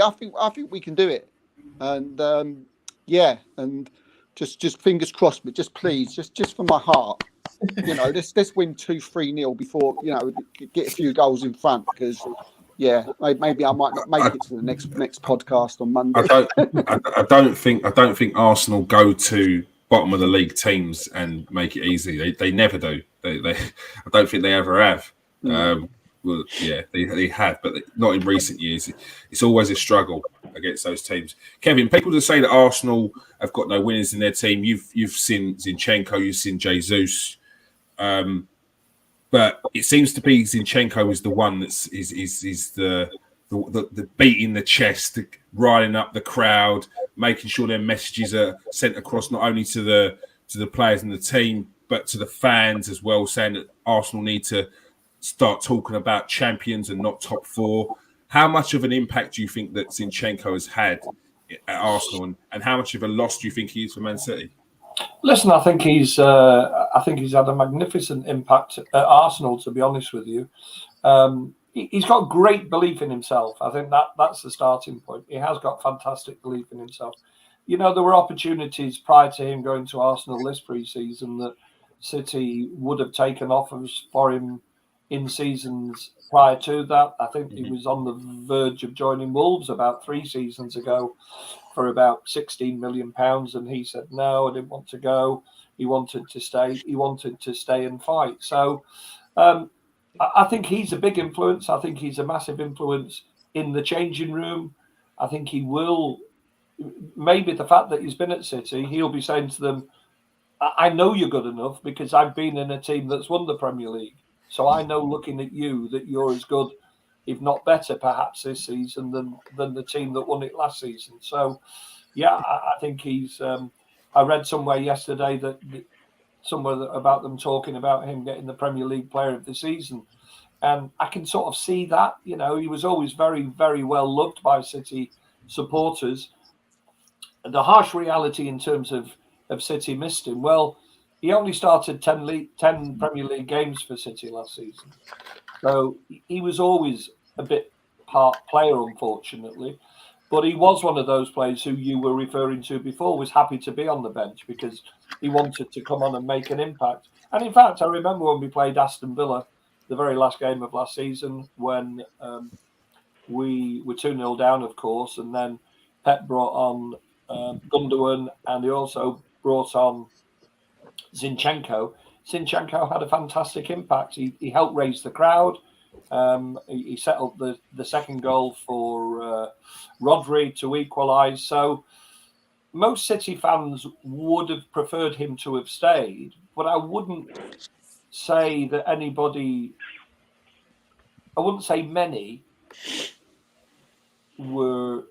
we can do it, and and just fingers crossed, but just please, just for my heart, let's win 2-3-0 before get a few goals in front, because maybe I might not make it to the next podcast on Monday. I don't think Arsenal go to bottom of the league teams and make it easy. They never do. They I don't think they ever have. Well, yeah, they have, but not in recent years. It's always a struggle against those teams. Kevin, people that say that Arsenal have got no winners in their team, you've seen Zinchenko, you've seen Jesus, but it seems to be Zinchenko is the one that's the beating the chest, riling up the crowd, making sure their messages are sent across not only to the players and the team, but to the fans as well, saying that Arsenal need to start talking about champions and not top 4. How much of an impact do you think that Zinchenko has had at Arsenal, and how much of a loss do you think he is for Man City? Listen, I think he's had a magnificent impact at Arsenal, to be honest with you. He's got great belief in himself. I think that's the starting point. He has got fantastic belief in himself. There were opportunities prior to him going to Arsenal this pre-season that City would have taken offers for him in seasons prior to that. I think he was on the verge of joining Wolves about 3 seasons ago for about £16 million, and he said no, I didn't want to go. he wanted to stay. He wanted to stay and fight. So I think he's a big influence. I think he's a massive influence in the changing room. I think he will. Maybe the fact that he's been at City, he'll be saying to them, I know you're good enough because I've been in a team that's won the Premier League. So I know, looking at you, that you're as good, if not better, perhaps this season than the team that won it last season. So, yeah, I think he's. I read somewhere yesterday that somewhere about them talking about him getting the Premier League Player of the Season, and I can sort of see that. You know, he was always very, very well loved by City supporters. And the harsh reality in terms of City missed him. Well, he only started 10 Premier League games for City last season. So he was always a bit part player, unfortunately. But he was one of those players who you were referring to before, was happy to be on the bench because he wanted to come on and make an impact. And in fact, I remember when we played Aston Villa, the very last game of last season, when we were 2-0 down, of course, and then Pep brought on Gundogan, and he also brought on Zinchenko. Zinchenko had a fantastic impact. He helped raise the crowd. He set up the second goal for Rodri to equalise. So most City fans would have preferred him to have stayed, but I wouldn't say that anybody, I wouldn't say many were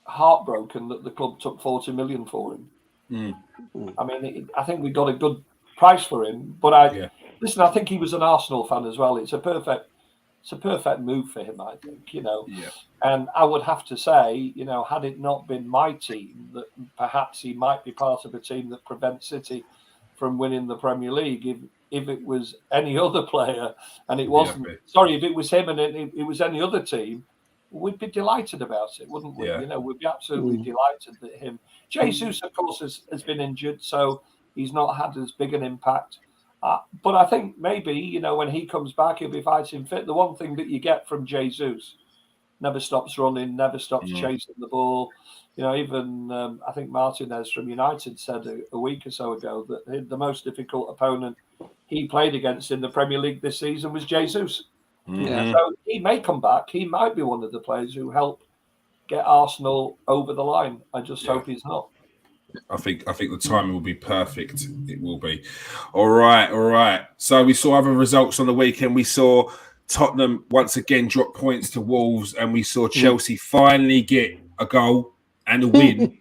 heartbroken that the club took 40 million for him. I mean, I think we got a good price for him, but listen, I think he was an Arsenal fan as well. It's a perfect move for him, I think, you know. And I would have to say, you know, had it not been my team, that perhaps he might be part of a team that prevents City from winning the Premier League. If it was any other player and it wasn't, if it was him and it was any other team, we'd be delighted about it, wouldn't we? You know, we'd be absolutely delighted that him. Jesus, of course, has been injured, so he's not had as big an impact. But I think maybe, you know, when he comes back, he'll be fighting fit. The one thing that you get from Jesus, never stops running, never stops chasing the ball. You know, even I think Martinez from United said a week or so ago that the most difficult opponent he played against in the Premier League this season was Jesus. So he may come back. He might be one of the players who help get Arsenal over the line. I just hope he's not. I think the timing will be perfect. It will be. All right. So we saw other results on the weekend. We saw Tottenham once again drop points to Wolves, and we saw Chelsea finally get a goal and a win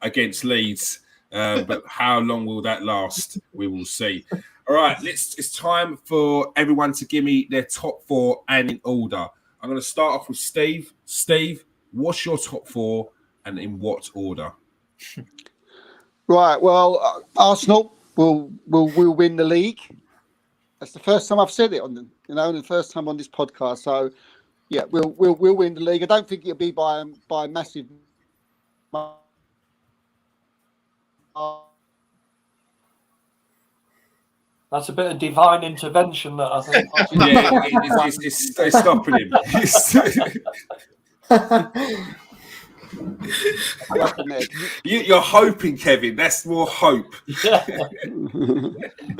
against Leeds. But how long will that last? We will see. All right, it's time for everyone to give me their top four and in order. I'm going to start off with Steve. Steve, what's your top four and in what order? Right. Well, Arsenal will win the league. That's the first time I've said it on the, the first time on this podcast. So, yeah, we'll win the league. I don't think it'll be by a massive. That's a bit of divine intervention, that I think. It's stopping him. You're hoping, Kevin. That's more hope.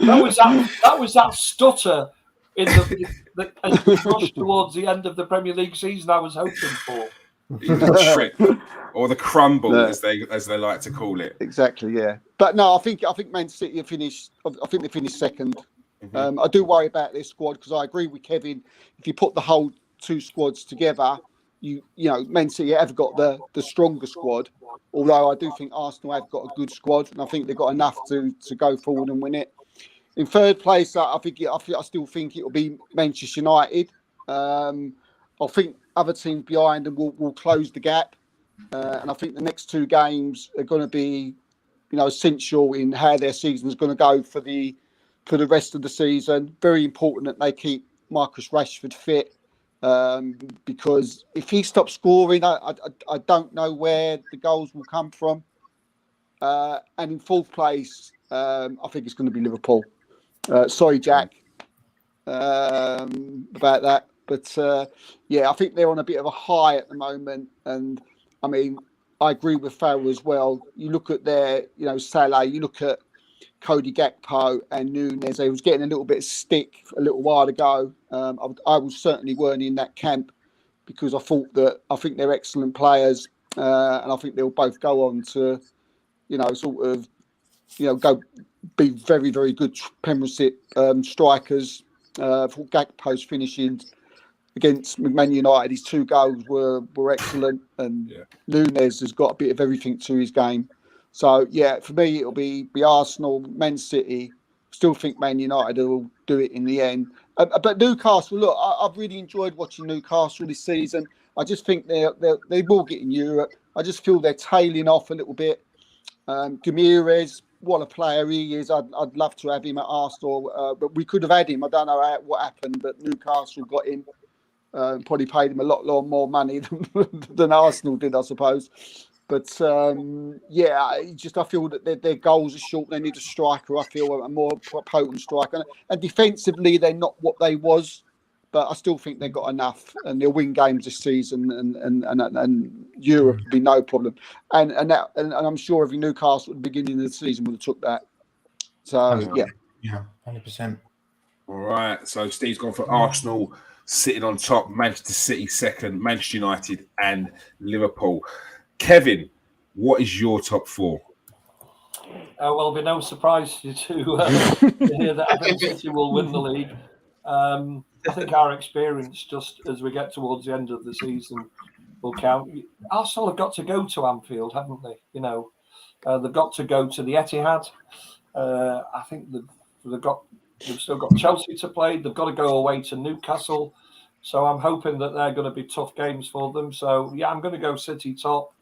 That was that stutter in the as we rushed towards the end of the Premier League season. I was hoping for. Trip or the crumble, as they like to call it. Exactly, yeah. But no, I think Man City finished. I think they finished second. I do worry about their squad because I agree with Kevin. If you put the whole two squads together, you know, Man City have got the stronger squad. Although I do think Arsenal have got a good squad, and I think they've got enough to go forward and win it. In third place, I still think it will be Manchester United. I think other teams behind them will close the gap, and I think the next two games are going to be, essential in how their season is going to go for the rest of the season. Very important that they keep Marcus Rashford fit, because if he stops scoring, I don't know where the goals will come from. And in fourth place, I think it's going to be Liverpool. Sorry, Jack, about that. But, I think they're on a bit of a high at the moment. And, I mean, I agree with Farrell as well. You look at their, Salah, you look at Cody Gakpo and Nunes. They was getting a little bit of stick a little while ago. I was certainly weren't in that camp because I think they're excellent players, and I think they'll both go on to, go be very, very good Premiership strikers. For Gakpo's finishing against Man United, his 2 goals were excellent, and Nunes has got a bit of everything to his game. So yeah, for me it'll be Arsenal, Man City. Still think Man United will do it in the end. But Newcastle, look, I've really enjoyed watching Newcastle this season. I just think they will get in Europe. I just feel they're tailing off a little bit. Ramirez, what a player he is. I'd love to have him at Arsenal, but we could have had him. I don't know what happened, but Newcastle got him. Probably paid him a lot more money than Arsenal did, I suppose. But I feel that their goals are short. They need a striker. I feel a more potent striker. And defensively, they're not what they was, but I still think they've got enough, and they'll win games this season. And Europe will be no problem. And I'm sure every Newcastle at the beginning of the season would have took that. So yeah, 100%. All right. So Steve's gone for Arsenal sitting on top, Manchester City second, Manchester United, and Liverpool. Kevin, what is your top 4? Well, it'll be no surprise to hear that I think City will win the league. I think our experience, just as we get towards the end of the season, will count. Arsenal have got to go to Anfield, haven't they? They've got to go to the Etihad. I think they've still got Chelsea to play. They've got to go away to Newcastle. So I'm hoping that they're going to be tough games for them. So, yeah, I'm going to go City top.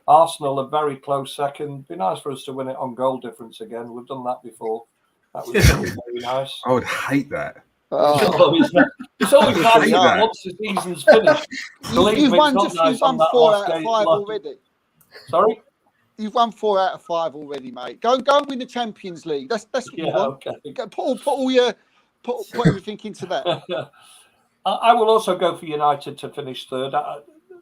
Arsenal are very close second. Be nice for us to win it on goal difference again. We've done that before. That would be very nice. I would hate that. It's always nice once the season's finished. You've won 4 out of 5 already. Sorry? You've won 4 out of 5 already, mate. Go and win the Champions League. That's what you want. Okay. Put everything into that. I will also go for United to finish third.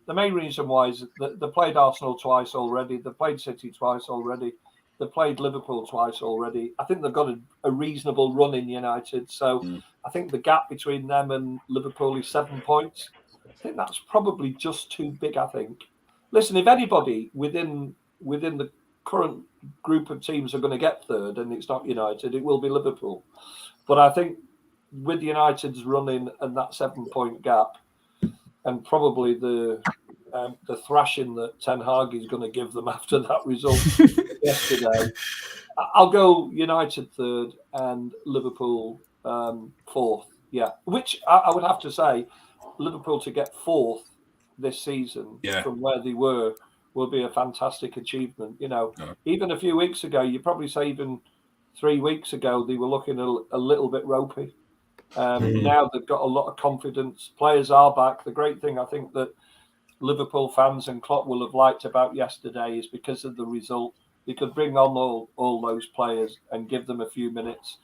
The main reason why is that they played Arsenal twice already. They played City twice already. They played Liverpool twice already. I think they've got a reasonable run in United. So I think the gap between them and Liverpool is 7 points. I think that's probably just too big, I think. Listen, if anybody within the current group of teams are going to get third and it's not United, it will be Liverpool. But I think with United's running and that 7 point gap, and probably the thrashing that Ten Hag is going to give them after that result yesterday, I'll go United third and Liverpool fourth. Yeah, which I would have to say, Liverpool to get fourth this season from where they were will be a fantastic achievement. Even a few weeks ago, you probably say even 3 weeks ago, they were looking a little bit ropey. Now they've got a lot of confidence. Players are back. The great thing I think that Liverpool fans and Klopp will have liked about yesterday is because of the result. They could bring on all those players and give them a few minutes.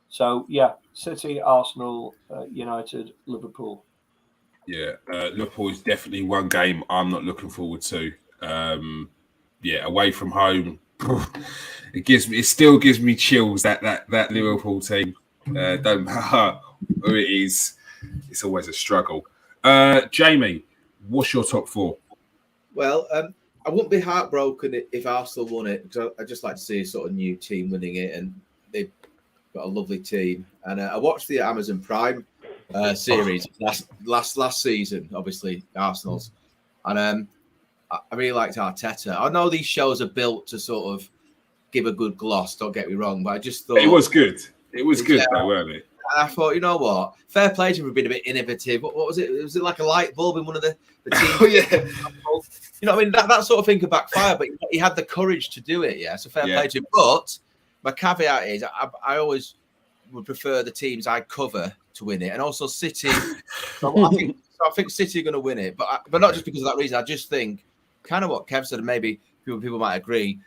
So, yeah, City, Arsenal, United, Liverpool. Yeah, Liverpool is definitely one game I'm not looking forward to. Away from home, it still gives me chills that Liverpool team. Don't matter who it is, it's always a struggle. Jamie, what's your top 4? Well, I wouldn't be heartbroken if Arsenal won it, because I just like to see a sort of new team winning it, and they've got a lovely team. And I watched the Amazon Prime series last season, obviously Arsenal's, and I really liked Arteta. I know these shows are built to sort of give a good gloss, don't get me wrong, but I just thought it was good. It was good, though, weren't it? I thought, you know what? Fair play to him for being a bit innovative. What was it? Was it like a light bulb in one of the teams? Oh, yeah. You know what I mean? That sort of thing could backfire, but he had the courage to do it, yeah? So fair play to him. But my caveat is I always would prefer the teams I cover to win it. And also City. I think City are going to win it. But not just because of that reason. I just think, kind of what Kev said, and maybe people might agree,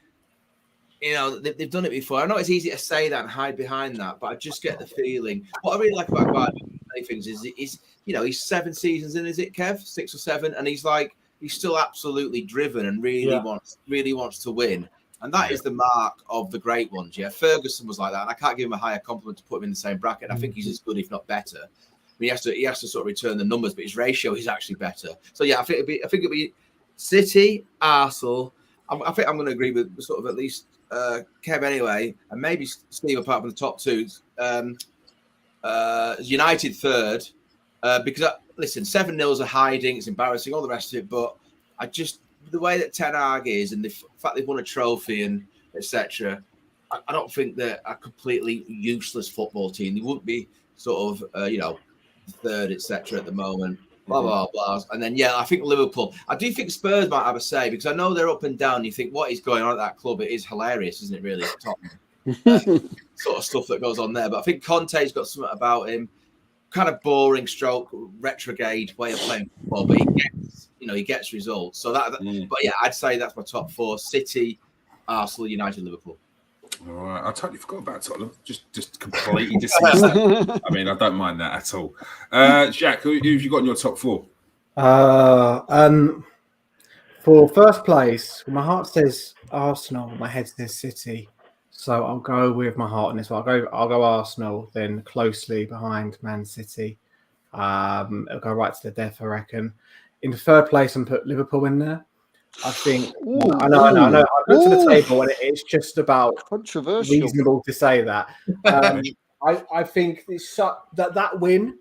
you know, they've done it before. I know it's easy to say that and hide behind that, but I just get the feeling. What I really like about Guardiola things is he's 7 seasons in, is it, Kev? 6 or 7, and he's still absolutely driven and really wants to win. And that is the mark of the great ones. Yeah, Ferguson was like that, and I can't give him a higher compliment to put him in the same bracket. I think he's as good, if not better. I mean, he has to sort of return the numbers, but his ratio is actually better. So yeah, I think it'll be City, Arsenal. I think I'm going to agree with sort of at least Kev anyway, and maybe Steve apart from the top two. United third, because listen, 7-0 is a hiding. It's embarrassing, all the rest of it. But the way that Ten Hag is, and the fact they've won a trophy and etc. I don't think they're a completely useless football team. They wouldn't be sort of third etc. at the moment. Blah blah blah. And then I think Liverpool. I do think Spurs might have a say because I know they're up and down. You think what is going on at that club? It is hilarious, isn't it? Really, sort of stuff that goes on there. But I think Conte's got something about him. Kind of boring stroke retrograde way of playing football, but he gets results. So but yeah, I'd say that's my top 4: City, Arsenal, United, Liverpool. All right, I totally forgot about Tottenham. Just completely dismissed that. I mean, I don't mind that at all. Jack, who have you got in your top 4? For first place, my heart says Arsenal, my head says City. So I'll go with my heart on this one. I'll go Arsenal, then closely behind Man City. It'll go right to the death, I reckon. In the third place, and put Liverpool in there. I think. I know. I looked at the table, and it's just about controversial. Reasonable to say that. I think it's that win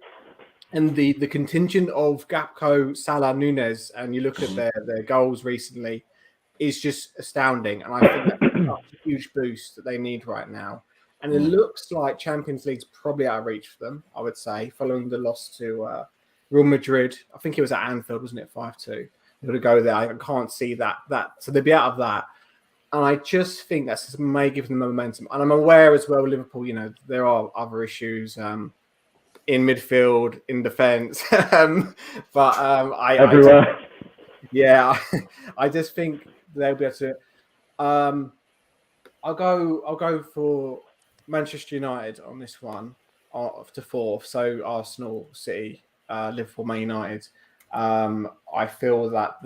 and the contingent of Gakpo, Salah, Nunez, and you look at their goals recently, is just astounding. And I think that's a huge boost that they need right now. And it looks like Champions League's probably out of reach for them, I would say, following the loss to Real Madrid. I think it was at Anfield, wasn't it? 5-2. They're going to go there. I can't see that. So they'll be out of that. And I just think that may give them momentum. And I'm aware as well, Liverpool, there are other issues in midfield, in defence. Everywhere. I just think they'll be able to. I'll go for Manchester United on this one, to 4th. So Arsenal, City, Liverpool, Man United. I feel that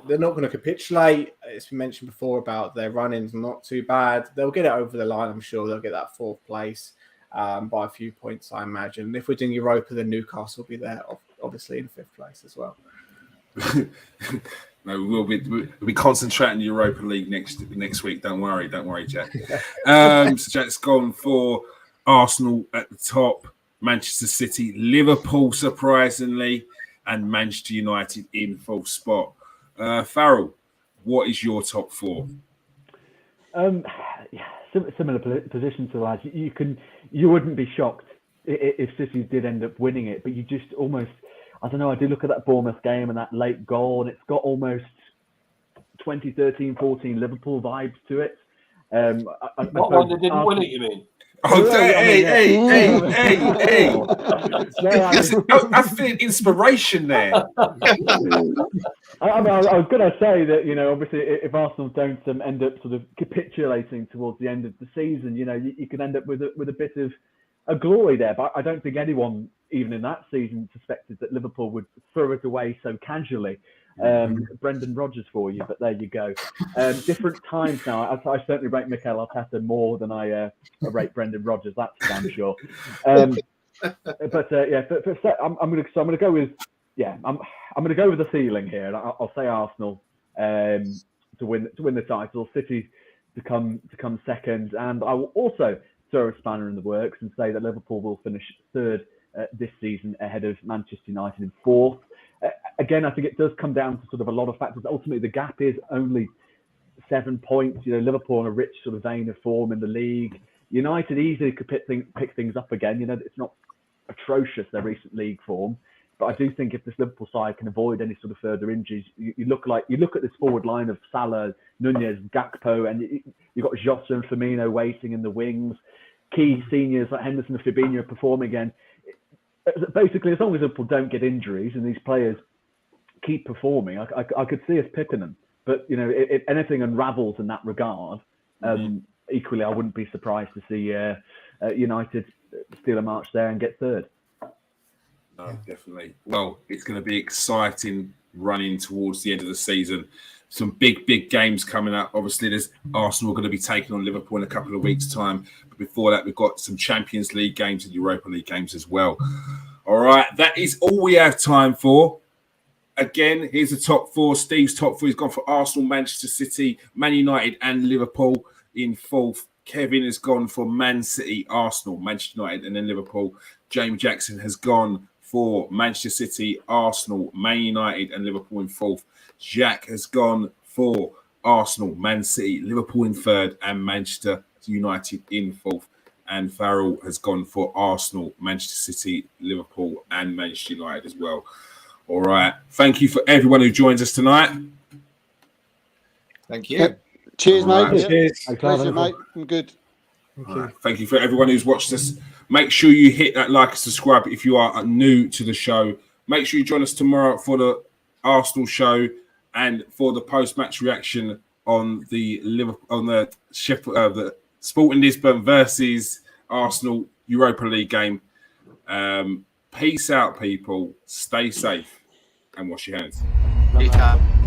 they're not going to capitulate. It's been mentioned before about their run-ins not too bad. They'll get it over the line. I'm sure they'll get that 4th place by a few points, I imagine. If we're doing Europa, then Newcastle will be there, obviously in 5th place as well. No, we'll be concentrating Europa League next week. Don't worry, Jack. So Jack's gone for Arsenal at the top, Manchester City, Liverpool surprisingly, and Manchester United in 4th spot. Farrell, what is your top 4? Similar position to lads. You wouldn't be shocked if City did end up winning it, but you just almost. I don't know, I do look at that Bournemouth game and that late goal, and it's got almost 2013-14 Liverpool vibes to it. What one they didn't win it, you mean? Oh, hey. I feel inspiration there. I was going to say that, obviously, if Arsenal don't end up sort of capitulating towards the end of the season, you could end up with a bit of a glory there. But I don't think anyone, even in that season, suspected that Liverpool would throw it away so casually. Brendan Rodgers for you, but there you go. Different times now. I certainly rate Mikel Arteta more than I rate Brendan Rodgers. That's damn sure. I'm going to go with I'm going to go with the ceiling here, and I'll say Arsenal to win the title, City to come second, and I will also throw a spanner in the works and say that Liverpool will finish 3rd this season ahead of Manchester United in 4th. Again, I think it does come down to sort of a lot of factors. Ultimately, the gap is only 7 points. Liverpool on a rich sort of vein of form in the league. United easily could pick things up again. It's not atrocious, their recent league form. But I do think if this Liverpool side can avoid any sort of further injuries, you look at this forward line of Salah, Nunez, Gakpo, and you've got Jota and Firmino waiting in the wings. Key seniors like Henderson and Fabinho are performing again. Basically, as long as Liverpool don't get injuries and these players keep performing, I could see us pipping them. But if anything unravels in that regard, equally I wouldn't be surprised to see United steal a march there and get 3rd. No, definitely. Well, it's going to be exciting running towards the end of the season. some big games coming up. Obviously, there's Arsenal going to be taking on Liverpool in a couple of weeks' time. But before that, we've got some Champions League games and Europa League games as well. All right, that is all we have time for. Again, here's the top four. Steve's top four. He's gone for Arsenal, Manchester City, Man United, and Liverpool in fourth. Kevin has gone for Man City, Arsenal, Manchester United, and then Liverpool. James Jackson has gone for Manchester City, Arsenal, Man United, and Liverpool in fourth. Jack has gone for Arsenal, Man City, Liverpool in third, and Manchester United in fourth. And Farrell has gone for Arsenal, Manchester City, Liverpool, and Manchester United as well. All right. Thank you for everyone who joins us tonight. Thank you. Cheers, All mate. right. Yeah. Cheers. Pleasure, mate. I'm good. All right. Thank you for everyone who's watched us. Make sure you hit that like and subscribe if you are new to the show. Make sure you join us tomorrow for the Arsenal show and for the post-match reaction on the the Sporting Lisbon versus Arsenal Europa League game. Peace out, people. Stay safe and wash your hands. Anytime.